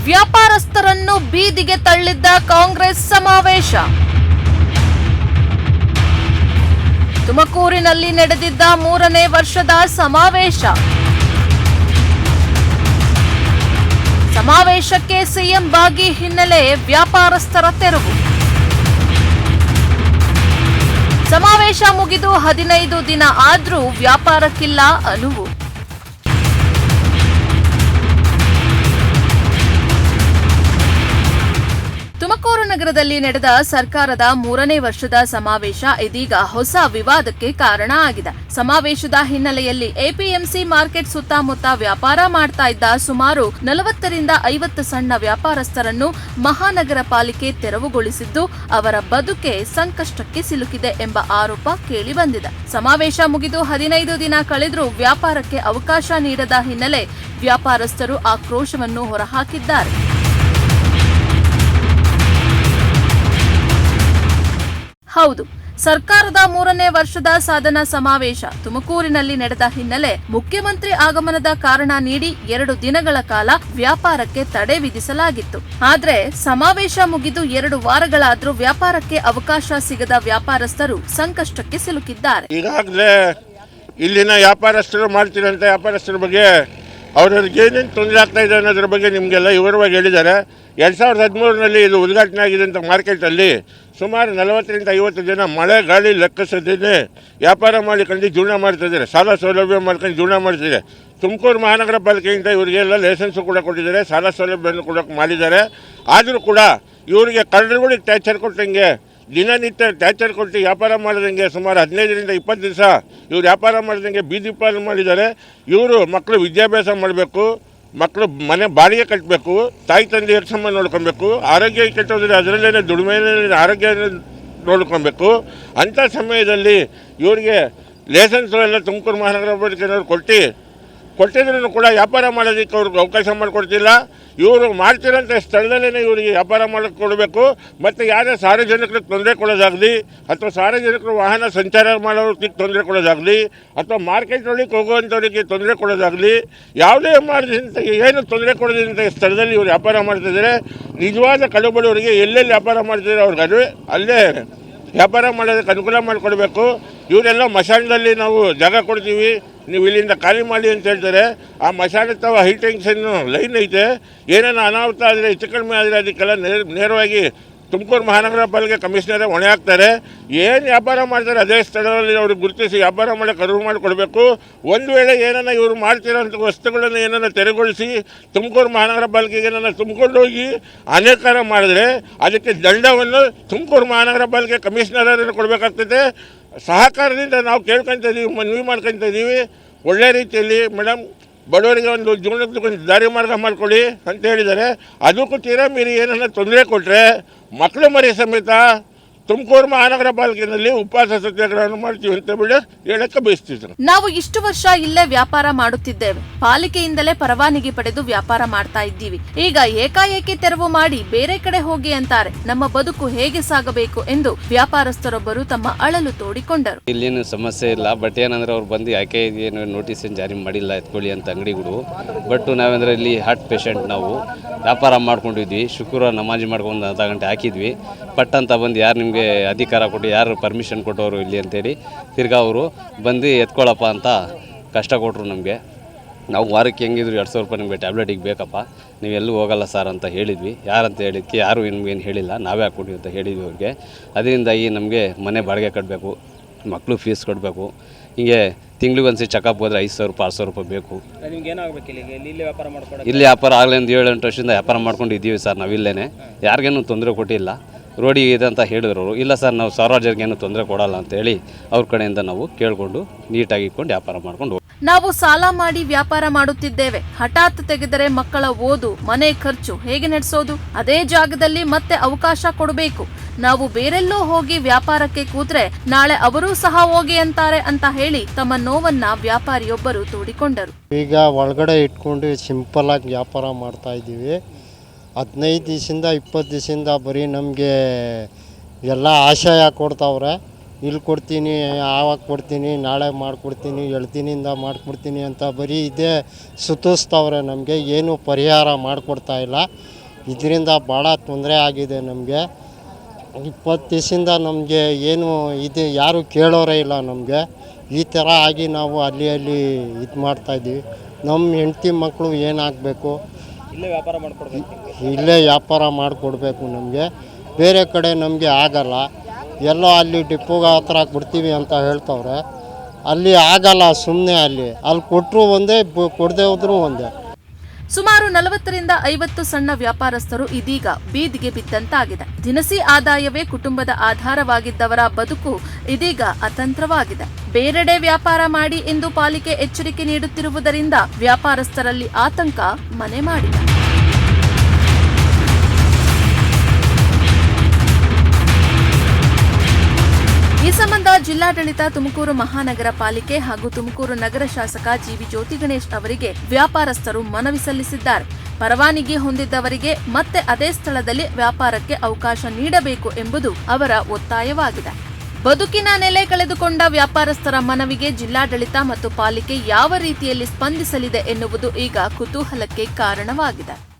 ವ್ಯಾಪಾರಸ್ಥರನ್ನು ಬೀದಿಗೆ ತಳ್ಳಿದ್ದ ಕಾಂಗ್ರೆಸ್ ಸಮಾವೇಶ. ತುಮಕೂರಿನಲ್ಲಿ ನಡೆದಿದ್ದ 3ನೇ ವರ್ಷದ ಸಮಾವೇಶ. ಸಮಾವೇಶಕ್ಕೆ ಸಿಎಂ ಭಾಗಿ ಹಿನ್ನೆಲೆ ವ್ಯಾಪಾರಸ್ಥರ ತೆರವು. ಸಮಾವೇಶ ಮುಗಿದು 15 ದಿನ ಆದ್ರೂ ವ್ಯಾಪಾರಕ್ಕಿಲ್ಲ ಅನುವು. ತುಮಕೂರು ನಗರದಲ್ಲಿ ನಡೆದ ಸರ್ಕಾರದ 3ನೇ ವರ್ಷದ ಸಮಾವೇಶ ಇದೀಗ ಹೊಸ ವಿವಾದಕ್ಕೆ ಕಾರಣ ಆಗಿದೆ. ಸಮಾವೇಶದ ಹಿನ್ನೆಲೆಯಲ್ಲಿ ಎಪಿಎಂಸಿ ಮಾರ್ಕೆಟ್ ಸುತ್ತಮುತ್ತ ವ್ಯಾಪಾರ ಮಾಡ್ತಾ ಇದ್ದ ಸುಮಾರು 40 ರಿಂದ 50 ಸಣ್ಣ ವ್ಯಾಪಾರಸ್ಥರನ್ನು ಮಹಾನಗರ ಪಾಲಿಕೆ ತೆರವುಗೊಳಿಸಿದ್ದು ಅವರ ಬದುಕೆ ಸಂಕಷ್ಟಕ್ಕೆ ಸಿಲುಕಿದೆ ಎಂಬ ಆರೋಪ ಕೇಳಿಬಂದಿದೆ. ಸಮಾವೇಶ ಮುಗಿದು 15 ದಿನ ಕಳೆದರೂ ವ್ಯಾಪಾರಕ್ಕೆ ಅವಕಾಶ ನೀಡದ ಹಿನ್ನೆಲೆ ವ್ಯಾಪಾರಸ್ಥರು ಆಕ್ರೋಶವನ್ನು ಹೊರಹಾಕಿದ್ದಾರೆ. ಹೌದು, ಸರ್ಕಾರದ 3ನೇ ವರ್ಷದ ಸಾಧನಾ ಸಮಾವೇಶ ತುಮಕೂರಿನಲ್ಲಿ ನಡೆದ ಹಿನ್ನೆಲೆ ಮುಖ್ಯಮಂತ್ರಿ ಆಗಮನದ ಕಾರಣ ನೀಡಿ 2 ದಿನಗಳ ಕಾಲ ವ್ಯಾಪಾರಕ್ಕೆ ತಡೆ ವಿಧಿಸಲಾಗಿತ್ತು. ಆದ್ರೆ ಸಮಾವೇಶ ಮುಗಿದು 2 ವಾರಗಳಾದ್ರೂ ವ್ಯಾಪಾರಕ್ಕೆ ಅವಕಾಶ ಸಿಗದ ವ್ಯಾಪಾರಸ್ಥರು ಸಂಕಷ್ಟಕ್ಕೆ ಸಿಲುಕಿದ್ದಾರೆ. ಈಗಾಗಲೇ ಇಲ್ಲಿನ ವ್ಯಾಪಾರಸ್ಥರು ಮಾಡ್ತಿರೋಂಥ ವ್ಯಾಪಾರಸ್ಥರ ಬಗ್ಗೆ ಅವ್ರಿಗೆ ಏನೇನು ತೊಂದರೆ ಆಗ್ತಾ ಇದೆ ಅನ್ನೋದ್ರ ಬಗ್ಗೆ ನಿಮಗೆಲ್ಲ ವಿವರವಾಗಿ ಹೇಳಿದ್ದಾರೆ. 2013ರಲ್ಲಿ ಇದು ಉದ್ಘಾಟನೆ ಆಗಿದೆ ಅಂತ ಮಾರ್ಕೆಟಲ್ಲಿ ಸುಮಾರು 40 ರಿಂದ 50 ಜನ ಮಳೆ ಗಾಳಿ ಲೆಕ್ಕಿಸದೇ ವ್ಯಾಪಾರ ಮಾಡಿಕೊಂಡು ಜೀವನ ಮಾಡ್ತಿದ್ದಾರೆ. ಸಾಲ ಸೌಲಭ್ಯ ಮಾಡ್ಕೊಂಡು ಜೀವನ ಮಾಡ್ತಿದ್ದಾರೆ. ತುಮಕೂರು ಮಹಾನಗರ ಪಾಲಿಕೆಯಿಂದ ಇವರಿಗೆಲ್ಲ ಲೈಸೆನ್ಸು ಕೂಡ ಕೊಟ್ಟಿದ್ದಾರೆ, ಸಾಲ ಸೌಲಭ್ಯವನ್ನು ಕೂಡ ಮಾಡಿದ್ದಾರೆ. ಆದರೂ ಕೂಡ ಇವರಿಗೆ ಕಳ್ಳರುಗಳಿಗೆ ಟ್ಯಾಚರ್ ಕೊಟ್ಟಂಗೆ ದಿನನಿತ್ಯ ಟ್ಯಾಚರ್ ಕೊಟ್ಟು ವ್ಯಾಪಾರ ಮಾಡಿದಂಗೆ ಸುಮಾರು 15 ರಿಂದ 20 ದಿವಸ ಇವ್ರು ವ್ಯಾಪಾರ ಮಾಡಿದಂಗೆ ಬೀದಿ ಪಾಲು ಮಾಡಿದ್ದಾರೆ. ಇವರು ಮಕ್ಕಳು ವಿದ್ಯಾಭ್ಯಾಸ ಮಾಡಬೇಕು, ಮಕ್ಕಳು ಮನೆ ಬಾಡಿಗೆ ಕಟ್ಟಬೇಕು, ತಾಯಿ ತಂದೆ ಸಂಬಂಧ ನೋಡ್ಕೊಬೇಕು, ಆರೋಗ್ಯ ಕೆಟ್ಟೋದ್ರೆ ಅದರಲ್ಲೇ ದುಡಿಮೆ ಆರೋಗ್ಯ ನೋಡ್ಕೊಬೇಕು. ಅಂಥ ಸಮಯದಲ್ಲಿ ಇವರಿಗೆ ಲೈಸೆನ್ಸು ಎಲ್ಲ ತುಮಕೂರು ಮಹಾನಗರ ಪಾಲಿಕೆಯವರು ಕೊಟ್ಟಿದ್ರೂ ಕೂಡ ವ್ಯಾಪಾರ ಮಾಡೋದಕ್ಕೆ ಅವ್ರಿಗೆ ಅವಕಾಶ ಮಾಡಿಕೊಡ್ತಿಲ್ಲ. ಇವರು ಮಾಡ್ತಿರೋಂಥ ಸ್ಥಳದಲ್ಲೇ ಇವರಿಗೆ ವ್ಯಾಪಾರ ಮಾಡೋಕ್ಕೆ ಕೊಡಬೇಕು. ಮತ್ತು ಯಾರೇ ಸಾರ್ವಜನಿಕರಿಗೆ ತೊಂದರೆ ಕೊಡೋದಾಗಲಿ ಅಥವಾ ಸಾರ್ವಜನಿಕರು ವಾಹನ ಸಂಚಾರ ಮಾಡೋದಕ್ಕೆ ತೊಂದರೆ ಕೊಡೋದಾಗಲಿ ಅಥವಾ ಮಾರ್ಕೆಟ್ನೊಳಗೆ ಹೋಗುವಂಥವ್ರಿಗೆ ತೊಂದರೆ ಕೊಡೋದಾಗಲಿ ಯಾವುದೇ ಮಾಡಿದಂಥ ಏನು ತೊಂದರೆ ಕೊಡೋದಂಥ ಸ್ಥಳದಲ್ಲಿ ಇವರು ವ್ಯಾಪಾರ ಮಾಡ್ತಿದ್ದಾರೆ. ನಿಜವಾದ ಕಡುಬಡವರಿಗೆ ಎಲ್ಲೆಲ್ಲಿ ವ್ಯಾಪಾರ ಮಾಡ್ತಿದ್ದಾರೆ ಅವ್ರಿಗೆ ಅಲ್ಲೇ ವ್ಯಾಪಾರ ಮಾಡೋದಕ್ಕೆ ಅನುಕೂಲ ಮಾಡಿಕೊಡ್ಬೇಕು. ಇವರೆಲ್ಲ ಮಶಾಣದಲ್ಲಿ ನಾವು ಜಾಗ ಕೊಡ್ತೀವಿ, ನೀವು ಇಲ್ಲಿಂದ ಖಾಲಿ ಮಾಡಿ ಅಂತ ಹೇಳ್ತಾರೆ. ಆ ಮಶಾಣ ತಾವು ಹೈ ಟೆನ್ಷನ್ನು ಲೈನ್ ಐತೆ, ಏನೇನು ಅನಾಹುತ ಆದರೆ ಹೆಚ್ಚು ಕಡಿಮೆ ಆದರೆ ಅದಕ್ಕೆಲ್ಲ ನೇರವಾಗಿ ತುಮಕೂರು ಮಹಾನಗರ ಪಾಲಿಕೆ ಕಮಿಷನರೇ ಹೊಣೆ ಹಾಕ್ತಾರೆ. ಏನು ವ್ಯಾಪಾರ ಮಾಡ್ತಾರೆ ಅದೇ ಸ್ಥಳದಲ್ಲಿ ಅವ್ರಿಗೆ ಗುರುತಿಸಿ ವ್ಯಾಪಾರ ಮಾಡೋಕ್ಕೆ ಅನುವು ಮಾಡಿಕೊಡ್ಬೇಕು. ಒಂದು ವೇಳೆ ಏನನ್ನ ಇವರು ಮಾಡ್ತಿರೋಂಥ ವಸ್ತುಗಳನ್ನು ಏನನ್ನ ತೆರವುಗೊಳಿಸಿ ತುಮಕೂರು ಮಹಾನಗರ ಪಾಲಿಕೆಗೆ ಏನನ್ನ ತುಂಬಿಕೊಂಡೋಗಿ ಅನೇಕಾರ ಮಾಡಿದ್ರೆ ಅದಕ್ಕೆ ದಂಡವನ್ನು ತುಮಕೂರು ಮಹಾನಗರ ಪಾಲಿಕೆ ಕಮಿಷನರನ್ನು ಕೊಡಬೇಕಾಗ್ತದೆ. ಸಹಕಾರದಿಂದ ನಾವು ಕೇಳ್ಕೊತಿದ್ದೀವಿ, ಮನವಿ ಮಾಡ್ಕೊತಿದ್ದೀವಿ. ಒಳ್ಳೆ ರೀತಿಯಲ್ಲಿ ಮೇಡಮ್ ಬಡವರಿಗೆ ಒಂದು ಜೀವನಕ್ಕೆ ಒಂದು ದಾರಿ ಮಾರ್ಗ ಮಾಡಿಕೊಡಿ ಅಂತ ಹೇಳಿದ್ದಾರೆ. ಅದಕ್ಕೂ ತೀರಾ ಮೀರಿ ಏನನ್ನ ತೊಂದರೆ ಕೊಟ್ಟರೆ ಮಕ್ಕಳು ಮರಿ ಸಮೇತ ತುಮಕೂರು ಮಹಾನಗರ ಪಾಲಿಕೆಯಲ್ಲಿ ಉಪವಾಸ ಸತ್ಯಾಗ್ರಹವನ್ನು ಮಾಡ್ತೀವಿ ಅಂತ ಹೇಳಕ್ಕೆ ಬಯಸ್ತಿದ್ರು. ನಾವು ಇಷ್ಟು ವರ್ಷ ಇಲ್ಲೇ ವ್ಯಾಪಾರ ಮಾಡುತ್ತಿದ್ದೇವೆ, ಪಾಲಿಕೆಯಿಂದಲೇ ಪರವಾನಗಿ ಪಡೆದು ವ್ಯಾಪಾರ ಮಾಡ್ತಾ ಇದ್ದೀವಿ. ಈಗ ಏಕಾಏಕಿ ತೆರವು ಮಾಡಿ ಬೇರೆ ಕಡೆ ಹೋಗಿ ಅಂತಾರೆ. ನಮ್ಮ ಬದುಕು ಹೇಗೆ ಸಾಗಬೇಕು ಎಂದು ವ್ಯಾಪಾರಸ್ಥರೊಬ್ಬರು ತಮ್ಮ ಅಳಲು ತೋಡಿಕೊಂಡರು. ಇಲ್ಲೇನು ಸಮಸ್ಯೆ ಇಲ್ಲ, ಬಟ್ ಏನಂದ್ರೆ ಅವ್ರು ಬಂದು ಯಾಕೆ ಏನು ನೋಟಿಸ್ ಏನು ಜಾರಿ ಮಾಡಿಲ್ಲ ಎತ್ಕೊಳ್ಳಿ ಅಂತ ಅಂಗಡಿಗಳು. ಬಟ್ ನಾವಂದ್ರೆ ಇಲ್ಲಿ ಹಾರ್ಟ್ ಪೇಷಂಟ್, ನಾವು ವ್ಯಾಪಾರ ಮಾಡ್ಕೊಂಡಿದ್ವಿ. ಶುಕ್ರವಾರ ನಮಾಜಿ ಮಾಡ್ಕೊಂಡು ಅರ್ಧ ಗಂಟೆ ಹಾಕಿದ್ವಿ. ಪಟ್ ಅಂತ ಬಂದು ಯಾರು ನಿಮಗೆ ಅಧಿಕಾರ ಕೊಟ್ಟು ಯಾರು ಪರ್ಮಿಷನ್ ಕೊಟ್ಟವರು ಇಲ್ಲಿ ಅಂತೇಳಿ ತಿರ್ಗಾ ಅವರು ಬಂದು ಎತ್ಕೊಳ್ಳಪ್ಪ ಅಂತ ಕಷ್ಟ ಕೊಟ್ಟರು ನಮಗೆ. ನಾವು ವಾರಕ್ಕೆ ಹೆಂಗಿದ್ರು 200 ರೂಪಾಯಿ ನಿಮಗೆ ಟ್ಯಾಬ್ಲೆಟಿಗೆ ಬೇಕಪ್ಪ, ನೀವೆಲ್ಲೂ ಹೋಗಲ್ಲ ಸರ್ ಅಂತ ಹೇಳಿದ್ವಿ. ಯಾರಂತ ಹೇಳಿದ್ಕೆ ಯಾರು ನಿಮಗೇನು ಹೇಳಿಲ್ಲ, ನಾವೇ ಹಾಕ್ಕೊಡಿ ಅಂತ ಹೇಳಿದ್ವಿ ಅವ್ರಿಗೆ. ಅದರಿಂದಾಗಿ ನಮಗೆ ಮನೆ ಬಾಡಿಗೆ ಕಟ್ಟಬೇಕು, ಮಕ್ಕಳು ಫೀಸ್ ಕೊಡಬೇಕು. ಹೀಗೆ ತಿಂಗ್ಳಿಗೊಂದ್ಸಿ ಚೆಕಪ್ ಹೋದ್ರೆ 500 ರೂಪಾಯಿ 600 ರೂಪಾಯಿ ಬೇಕು. ಇಲ್ಲಿ ವ್ಯಾಪಾರ ಆಗಲೇ ಒಂದು 7-8 ವರ್ಷದಿಂದ ವ್ಯಾಪಾರ ಮಾಡ್ಕೊಂಡು ಇದ್ದೀವಿ ಸರ್. ನಾವಿಲ್ಲೇನೆ ಯಾರಿಗೇನು ತೊಂದರೆ ಕೊಟ್ಟಿಲ್ಲ. ರೋಡಿಗೆ ಇದೆ ಅಂತ ಹೇಳಿದ್ರು ಅವರು. ಇಲ್ಲ ಸರ್, ನಾವು ಸಾರ್ವಜನಿಕೇನು ತೊಂದರೆ ಕೊಡಲ್ಲ ಅಂತೇಳಿ ಅವ್ರ ಕಡೆಯಿಂದ ನಾವು ಕೇಳಿಕೊಂಡು ನೀಟಾಗಿ ಇಟ್ಕೊಂಡು ವ್ಯಾಪಾರ ಮಾಡ್ಕೊಂಡು. ನಾವು ಸಾಲ ಮಾಡಿ ವ್ಯಾಪಾರ ಮಾಡುತ್ತಿದ್ದೇವೆ, ಹಠಾತ್ ತೆಗೆದರೆ ಮಕ್ಕಳ ಓದು ಮನೆ ಖರ್ಚು ಹೇಗೆ ನಡೆಸೋದು? ಅದೇ ಜಾಗದಲ್ಲಿ ಮತ್ತೆ ಅವಕಾಶ ಕೊಡಬೇಕು. ನಾವು ಬೇರೆಲ್ಲೋ ಹೋಗಿ ವ್ಯಾಪಾರಕ್ಕೆ ಕೂತ್ರೆ ನಾಳೆ ಅವರೂ ಸಹ ಹೋಗಿ ಅಂತಾರೆ ಅಂತ ಹೇಳಿ ತಮ್ಮ ನೋವನ್ನ ವ್ಯಾಪಾರಿಯೊಬ್ಬರು ತೋಡಿಕೊಂಡರು. ಈಗ ಒಳಗಡೆ ಇಟ್ಕೊಂಡು ಸಿಂಪಲ್ ಆಗಿ ವ್ಯಾಪಾರ ಮಾಡ್ತಾ ಇದ್ದೀವಿ. 15 ದಿವಸದಿಂದ 20 ದಿವಸದಿಂದ ಬರೀ ನಮಗೆ ಎಲ್ಲ ಆಶಯ ಕೊಡ್ತಾವ್ರೆ. ಇಲ್ಲಿ ಕೊಡ್ತೀನಿ, ಆವಾಗ ಕೊಡ್ತೀನಿ, ನಾಳೆ ಮಾಡಿಕೊಡ್ತೀನಿ, ಎಳ್ತಿನಿಂದ ಮಾಡಿಕೊಡ್ತೀನಿ ಅಂತ ಬರೀ ಇದೇ ಸುತ್ತಿಸ್ತವ್ರೆ. ನಮಗೆ ಏನು ಪರಿಹಾರ ಮಾಡಿಕೊಡ್ತಾ ಇಲ್ಲ. ಇದರಿಂದ ಭಾಳ ತೊಂದರೆ ಆಗಿದೆ ನಮಗೆ. 20 ದಿವಸದಿಂದ ನಮಗೆ ಏನು ಇದು ಯಾರು ಕೇಳೋರೇ ಇಲ್ಲ ನಮಗೆ. ಈ ಥರ ಆಗಿ ನಾವು ಅಲ್ಲಿ ಇದು ಮಾಡ್ತಾಯಿದ್ದೀವಿ. ನಮ್ಮ ಹೆಂಡತಿ ಮಕ್ಕಳು ಏನಾಗಬೇಕು, ಇಲ್ಲೇ ವ್ಯಾಪಾರ ಮಾಡಿಕೊಡ್ಬೇಕು ನಮಗೆ. ಬೇರೆ ಕಡೆ ನಮಗೆ ಆಗಲ್ಲ. ಎಲ್ಲೋ ಅಲ್ಲಿ ಡಿಪೋಗ ಹತ್ರ ಕೊಡ್ತೀವಿ ಅಂತ ಹೇಳ್ತವ್ರೆ. ಅಲ್ಲಿ ಆಗಲ್ಲ. ಸುಮ್ಮನೆ ಅಲ್ಲಿ ಕೊಟ್ಟರು ಒಂದೇ, ಕೊಡದೆ ಹೋದ್ರೂ ಒಂದೇ. ಸುಮಾರು 40ರಿಂದ 50 ಸಣ್ಣ ವ್ಯಾಪಾರಸ್ಥರು ಇದೀಗ ಬೀದಿಗೆ ಬಿದ್ದಂತಾಗಿದೆ. ದಿನಸಿ ಆದಾಯವೇ ಕುಟುಂಬದ ಆಧಾರವಾಗಿದ್ದವರ ಬದುಕು ಇದೀಗ ಅತಂತ್ರವಾಗಿದೆ. ಬೇರೆಡೆ ವ್ಯಾಪಾರ ಮಾಡಿ ಎಂದು ಪಾಲಿಕೆ ಎಚ್ಚರಿಕೆ ನೀಡುತ್ತಿರುವುದರಿಂದ ವ್ಯಾಪಾರಸ್ಥರಲ್ಲಿ ಆತಂಕ ಮನೆ ಮಾಡಿದೆ. ಈ ಸಂಬಂಧ ಜಿಲ್ಲಾಡಳಿತ, ತುಮಕೂರು ಮಹಾನಗರ ಪಾಲಿಕೆ ಹಾಗೂ ತುಮಕೂರು ನಗರ ಶಾಸಕ ಜಿವಿ ಜ್ಯೋತಿ ಗಣೇಶ್ ಅವರಿಗೆ ವ್ಯಾಪಾರಸ್ಥರು ಮನವಿ ಸಲ್ಲಿಸಿದ್ದಾರೆ. ಪರವಾನಗಿ ಹೊಂದಿದ್ದವರಿಗೆ ಮತ್ತೆ ಅದೇ ಸ್ಥಳದಲ್ಲಿ ವ್ಯಾಪಾರಕ್ಕೆ ಅವಕಾಶ ನೀಡಬೇಕು ಎಂಬುದು ಅವರ ಒತ್ತಾಯವಾಗಿದೆ. ಬದುಕಿನ ನೆಲೆ ಕಳೆದುಕೊಂಡ ವ್ಯಾಪಾರಸ್ಥರ ಮನವಿಗೆ ಜಿಲ್ಲಾಡಳಿತ ಮತ್ತು ಪಾಲಿಕೆ ಯಾವ ರೀತಿಯಲ್ಲಿ ಸ್ಪಂದಿಸಲಿದೆ ಎನ್ನುವುದು ಈಗ ಕುತೂಹಲಕ್ಕೆ ಕಾರಣವಾಗಿದೆ.